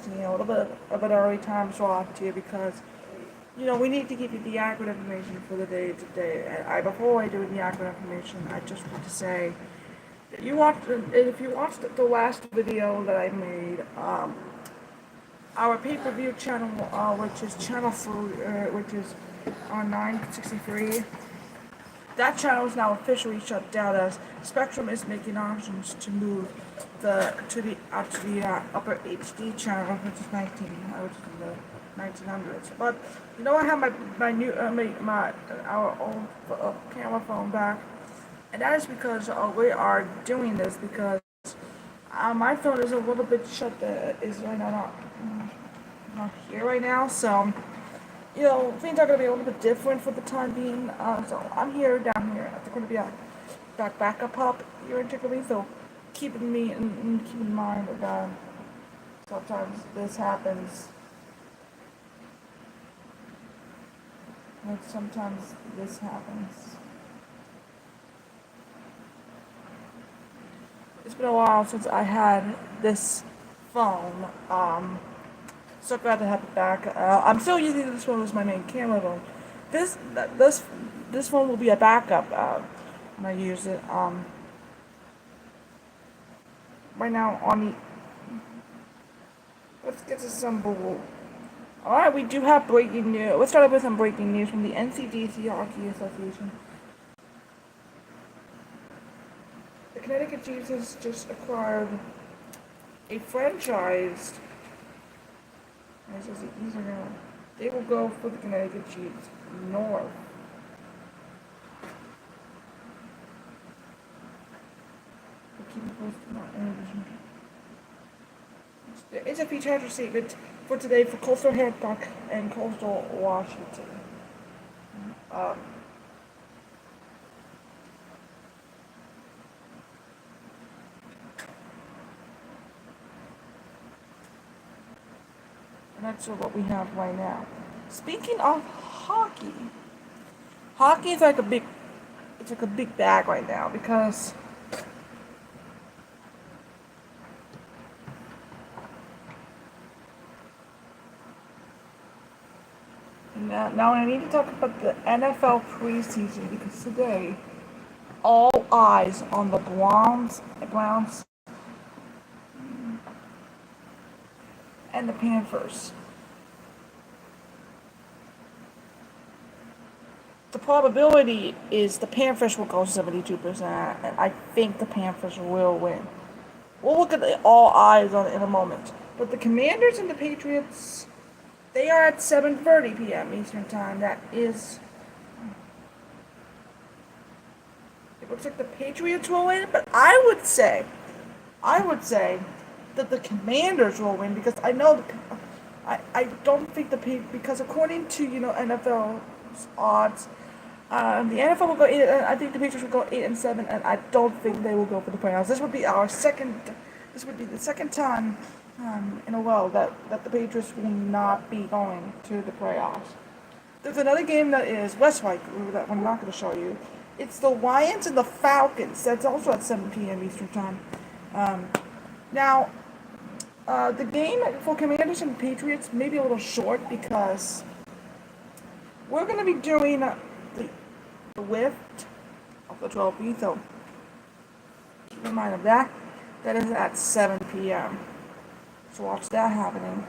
posting a little bit of an early time slot to you because we need to give you the accurate information for the day today. And before I do the accurate information, I just want to say that if you watched the last video that I made, our pay-per-view channel, which is channel 3, which is on 963, that channel is now officially shut down as Spectrum is making options to move to the upper HD channel, which is which is in the 1900s. But I have our old camera phone back, and that is because we are doing this because my phone is a little bit shut. Is right now not here right now, so. Things are going to be a little bit different for the time being. So I'm down here. There's going to be a backup hub here in Chicopee. So keep in mind that sometimes this happens. Sometimes this happens. It's been a while since I had this phone. So glad to have it back. I'm still using this phone as my main camera phone. This phone will be a backup when I use it. Right now let's get to some bull. Alright, we do have breaking news. Let's start with some breaking news from the NCDC Hockey Association. The Connecticut Chiefs has just acquired a franchise. They will go for the Connecticut Chiefs north. There is a feature statement for today for Coastal Hancock and Coastal Washington. And that's what we have right now. Speaking of hockey is like a big bag right now because now I need to talk about the NFL preseason because today all eyes on the Browns and the Panthers. The probability is the Panthers will go 72%, and I think the Panthers will win. We'll look at all eyes on it in a moment. But the Commanders and the Patriots, they are at 7:30 p.m. Eastern Time. That is... It looks like the Patriots will win, but I would say that the Commanders will win because I know I don't think because according to NFL's odds, the NFL will go 8. I think the Patriots will go 8-7, and I don't think they will go for the playoffs. This would be the second time in a row that the Patriots will not be going to the playoffs. There's another game that is Westlake that I'm not going to show you. It's the Lions and the Falcons. That's also at 7 p.m. Eastern Time. Now, the game for Commanders and Patriots may be a little short because we're going to be doing the lift of the trophy, so keep in mind of that. That is at 7 p.m. So watch that happening.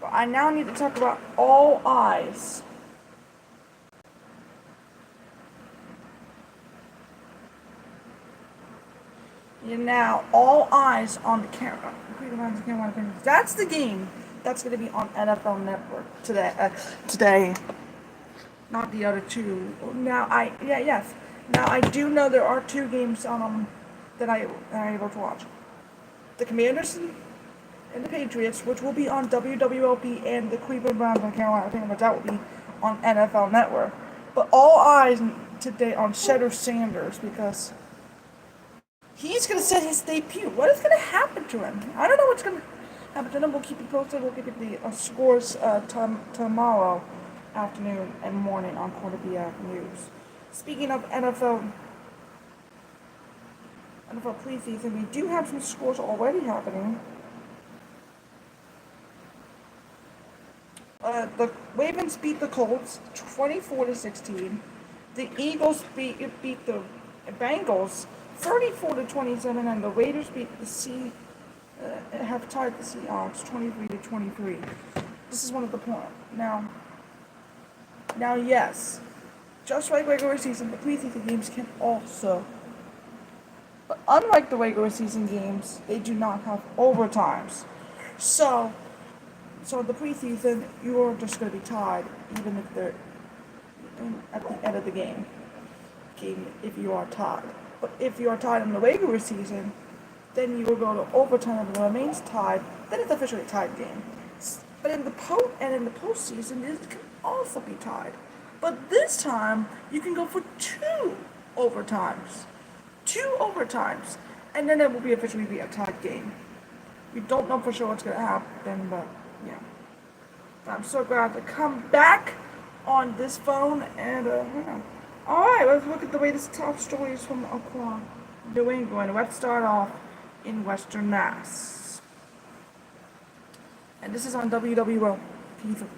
But I now need to talk about all eyes. Now, all eyes on the camera. That's the game that's going to be on NFL Network today. Not the other two. Now, Now, I do know there are two games that I am able to watch. The Commanders and the Patriots, which will be on WWLP, and the Cleveland Browns and Carolina Panthers, that will be on NFL Network. But all eyes today on Shedeur Sanders because he's going to set his debut. What is going to happen to him? I don't know what's going to happen to him. We'll keep you posted. We'll give you the scores tomorrow afternoon and morning on Quarterback News. Speaking of NFL preseason, we do have some scores already happening. The Ravens beat the Colts 24-16. The Eagles beat the Bengals 34-27, and the Raiders beat have tied the Seahawks 23-23. This is one of the points. Now, yes, just like regular season, the preseason games can also. But unlike the regular season games, they do not have overtimes. So, the preseason, you're just going to be tied, even if they're at the end of the game. If you are tied. But if you are tied in the regular season, then you will go to overtime and it remains tied. Then it's officially a tied game. But in the postseason, it can also be tied. But this time, you can go for two overtimes. Two overtimes. And then it will officially be a tied game. We don't know for sure what's going to happen, but yeah. I'm so glad to come back on this phone and, Alright, let's look at the latest top stories from across New England. Let's start off in Western Mass. And this is on WWL.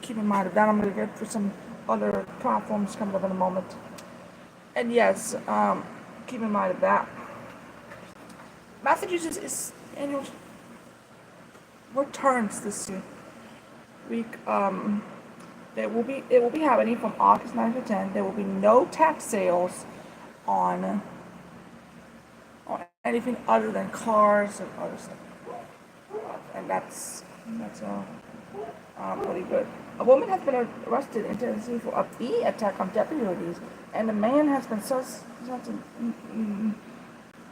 Keep in mind of that. I'm going to get for some other platforms coming up in a moment. And yes, keep in mind of that. Massachusetts' annual returns this week. It will be happening from August 9th to 10th. There will be no tax sales on anything other than cars and other stuff. And that's pretty good. A woman has been arrested in Tennessee for a bee attack on deputies, and the man has been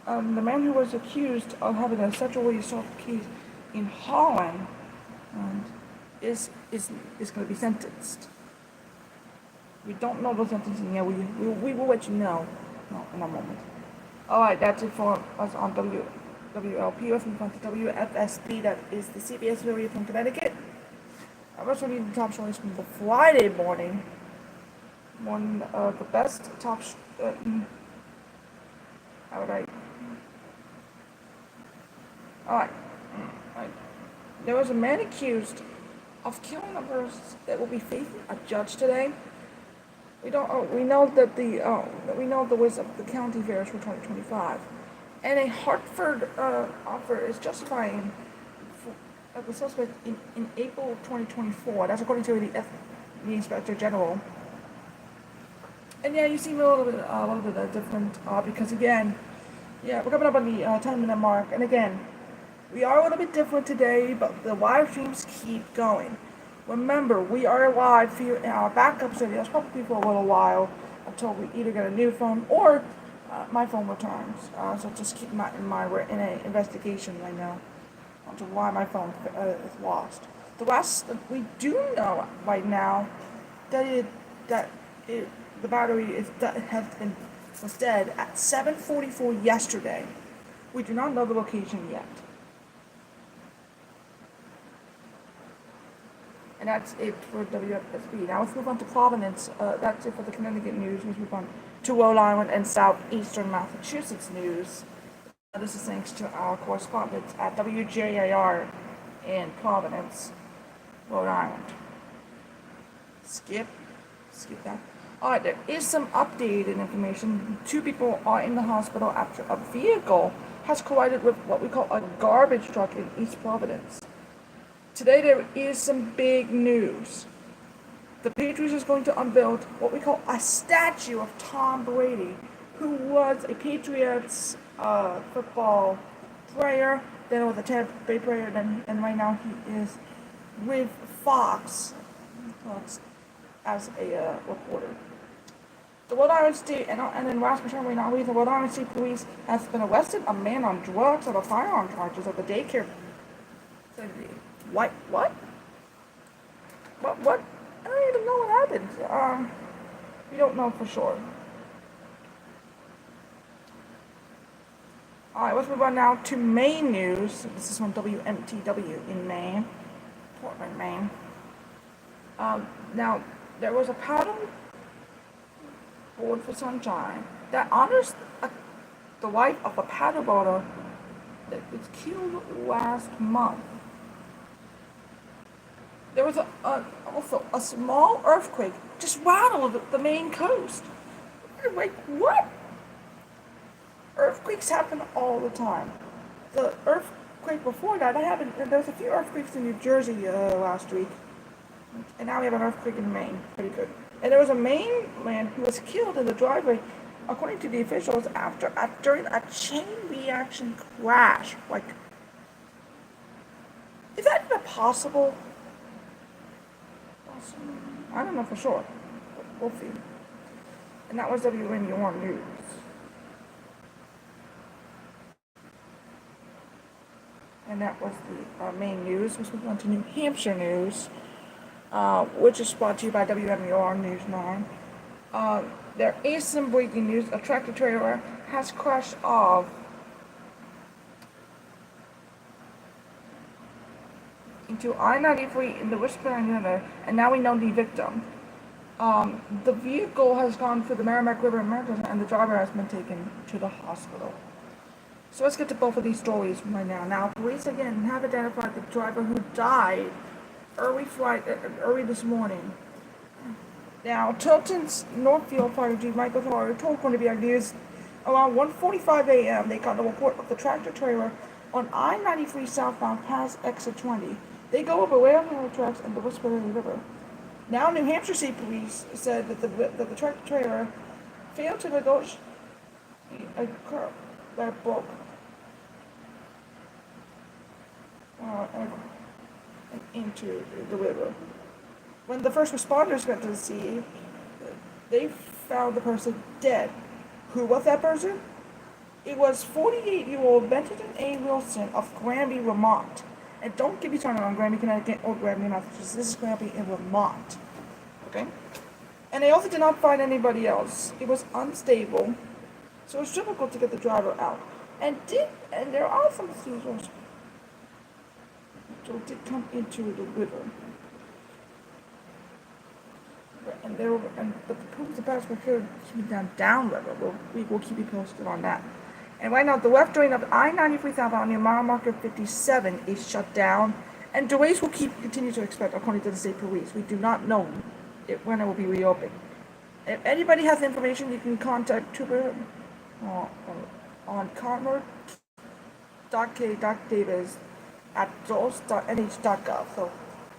the man who was accused of having a sexually assault case in Holland is going to be sentenced. We don't know the sentencing yet. We will let you know in a moment. Alright, that's it for us on WLP. Let's move on to WFSB. That is the CBS Radio from Connecticut. I was reading the top stories from the Friday morning. One of the best top. Alright. There was a man accused of killing a person that will be facing a judge today. We know that the wish of the county fairs for 2025, and a Hartford offer is justifying the suspect in April 2024. That's according to the Inspector General. And yeah, you seem a little bit different because again, yeah, we're coming up on the 10-minute mark, and again, we are a little bit different today, but the live streams keep going. Remember, we are live here in our backup studios, probably for a little while, until we either get a new phone or my phone returns. So just keep in mind, we're in an investigation right now onto why my phone is lost. The rest, we do know right now that the battery was dead at 7:44 yesterday. We do not know the location yet. And that's it for WFSB. Now let's move on to Providence. That's it for the Connecticut news. Let's move on to Rhode Island and southeastern Massachusetts news. This is thanks to our correspondents at WJIR in Providence, Rhode Island. Skip that. Alright, there is some updated information. 2 people are in the hospital after a vehicle has collided with what we call a garbage truck in East Providence. Today there is some big news. The Patriots is going to unveil what we call a statue of Tom Brady, who was a Patriots football player, then was a Tampa Bay player, and right now he is with Fox as a reporter. The Rhode Island State, and in last but certainly not least, the Rhode Island State Police has been arrested a man on drugs and firearm charges at the daycare facility. What? I don't even know what happened. We don't know for sure. Alright, let's move on now to Maine news. This is from WMTW in Maine. Portland, Maine. Now, there was a paddle board for sunshine that honors the life of a paddleboarder that was killed last month. There was also a small earthquake just rattled the Maine coast. I'm like, what? Earthquakes happen all the time. The earthquake before that, there was a few earthquakes in New Jersey last week, and now we have an earthquake in Maine. Pretty good. And there was a Maine man who was killed in the driveway, according to the officials, during a chain reaction crash. Like, is that even possible? I don't know for sure, but we'll see. And that was WNUR News. And that was the main news. Let's move on to New Hampshire news, which is brought to you by WMUR News 9. There is some breaking news. A tractor trailer has crashed off into I-93 in the Whispering River, and now we know the victim. The vehicle has gone through the Merrimack River in Manchester, and the driver has been taken to the hospital. So let's get to both of these stories right now. Now, police again have identified the driver who died early this morning. Now, Tilton's Northfield Fire Chief Michael Thorne told Quinnipiac News around 1:45 a.m. they got a report of the tractor trailer on I-93 southbound past exit 20. They go over railroad tracks and the Whispering River. Now, New Hampshire State Police said that the tractor trailer failed to negotiate a curb that broke into the river. When the first responders got to the scene, they found the person dead. Who was that person? It was 48-year-old Benjamin A. Wilson of Granby, Vermont. And don't get me started on Granby, Connecticut, or Granby, Massachusetts. This is Granby in Vermont. Okay? And they also did not find anybody else. It was unstable, so it was difficult to get the driver out. And there are some seizures that did come into the river. But the police and past were keeping them downriver. We will keep you posted on that. And right now, the left lane of I-93 southbound near mile marker 57 is shut down, and delays will continue to expect, according to the state police. We do not know when it will be reopened. If anybody has information, you can contact Trooper on Conrad.K.Davis at dulles.nh.gov. So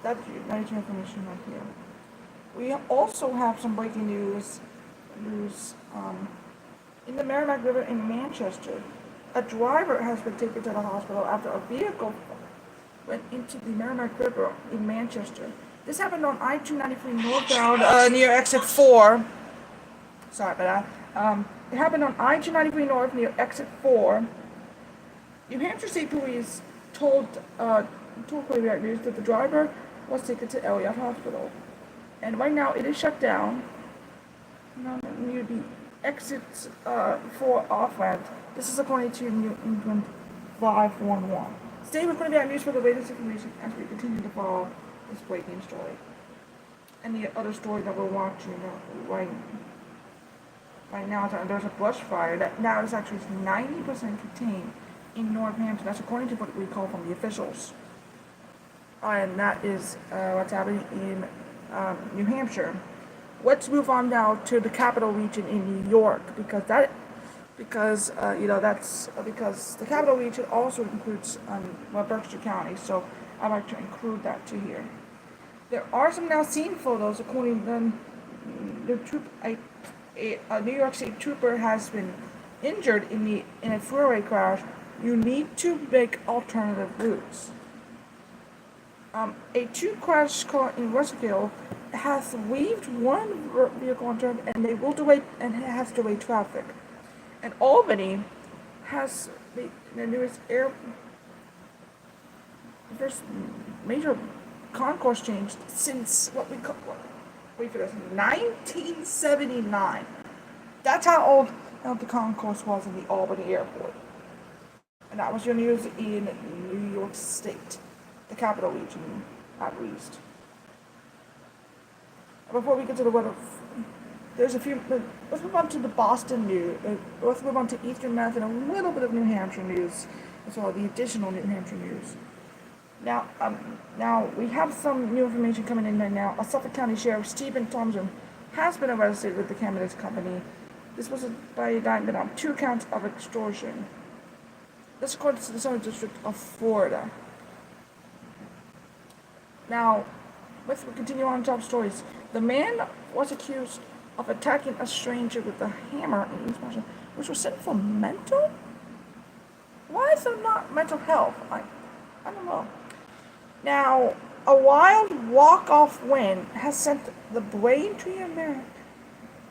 that's your information right here. We also have some breaking news in the Merrimack River in Manchester. A driver has been taken to the hospital after a vehicle went into the Merrimack River in Manchester. This happened on I-293 northbound near exit 4. Sorry about that. It happened on I-293 north near exit 4. New Hampshire State Police told Quinnipiac News that the driver was taken to Elliott Hospital. And right now it is shut down near the exit 4 off-ramp. This is according to New England 511. Stay with Quinnipiac News for the latest information as we continue to follow this breaking story. And the other story that we're watching right now, there's a brush fire that now is actually 90% contained in Northampton. That's according to what we call from the officials. And that is what's happening in New Hampshire. Let's move on now to the capital region in New York, because the capital region also includes Berkshire County. So I'd like to include that too here. There are some now scene photos, according to a New York State trooper has been injured in a freeway crash. You need to make alternative routes. A two-crash car in Russellville has weaved one vehicle on turn, and they will delay and has delayed traffic. And Albany has the newest the first major concourse change since 1979. That's how old the concourse was in the Albany airport. And that was your news in New York State, the capital region, at least. Before we get to the weather, let's move on to the Boston news. Let's move on to Eastern Mass and a little bit of New Hampshire news, as well as the additional New Hampshire news. Now we have some new information coming in right now. A Suffolk County Sheriff Stephen Thompson has been arrested with the cannabis company. This was by indictment on 2 counts of extortion. This according to the Southern District of Florida. Now, let's continue on top stories. The man was accused of attacking a stranger with a hammer in East Washington, which was sent for mental. Why is there not mental health? I don't know. Now, a wild walk-off win has sent the Braintree American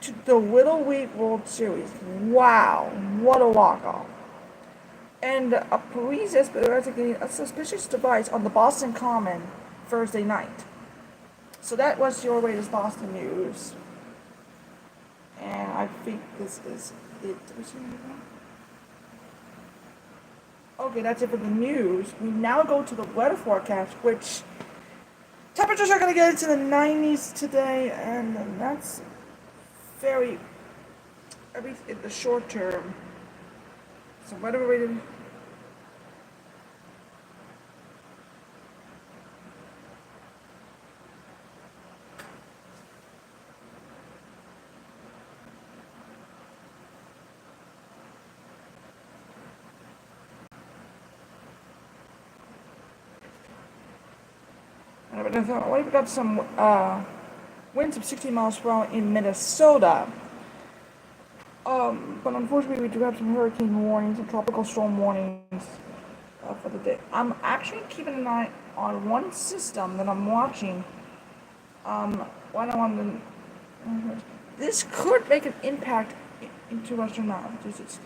to the Little League World Series. Wow, what a walk-off. And a police is investigating a suspicious device on the Boston Common Thursday night. So that was your latest Boston news. And I think this is it. Okay, that's it for the news. We now go to the weather forecast, which temperatures are going to get into the 90s today, and that's very, at least in the short term. So weather related. We've got some winds of 60 miles per hour in Minnesota. But unfortunately, we do have some hurricane warnings and tropical storm warnings for the day. I'm actually keeping an eye on one system that I'm watching. While I'm on the, this could make an impact into Western Massachusetts.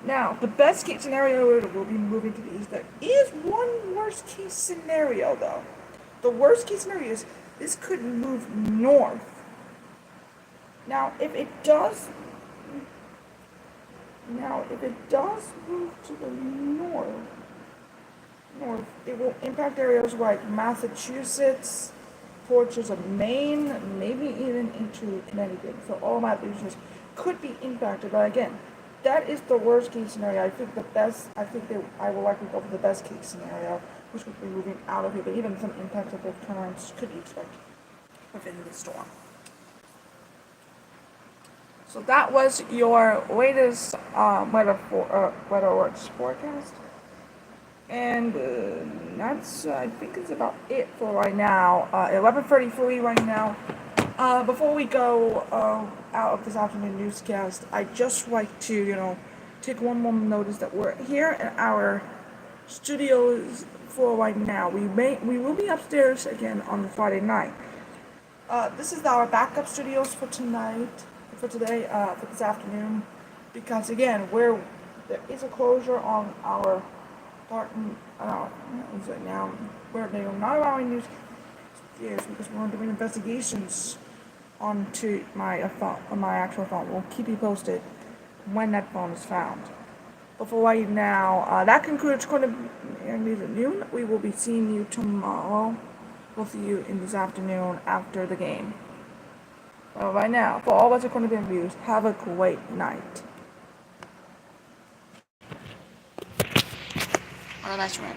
Now, the best case scenario will be moving to the east. There is one worst case scenario, though. The worst case scenario is this could move north. Now, if it does move to the north, it will impact areas like Massachusetts, portions of Maine, maybe even into Connecticut. So all Massachusetts could be impacted. But again, that is the worst case scenario. I think I will likely go for the best case scenario, which would be moving out of here. But even some impacts of the turnarounds could be expected within the storm. So that was your latest weather alerts forecast, and that's I think it's about it for right now. 11:33 right now. Before we go out of this afternoon newscast, I'd just like to take one more notice that we're here in our studios for right now. We will be upstairs again on Friday night. This is our backup studios for tonight. For today, for this afternoon, because again, there is a closure on our Barton, right now, where they are not allowing use stairs because we're doing investigations onto my phone, on my actual phone. We'll keep you posted when that phone is found. But for right now, that concludes Corner News at noon. We will be seeing you tomorrow. We'll see you in this afternoon after the game. Right now, for all of us at Corner Views, have a great night. Oh, that's right.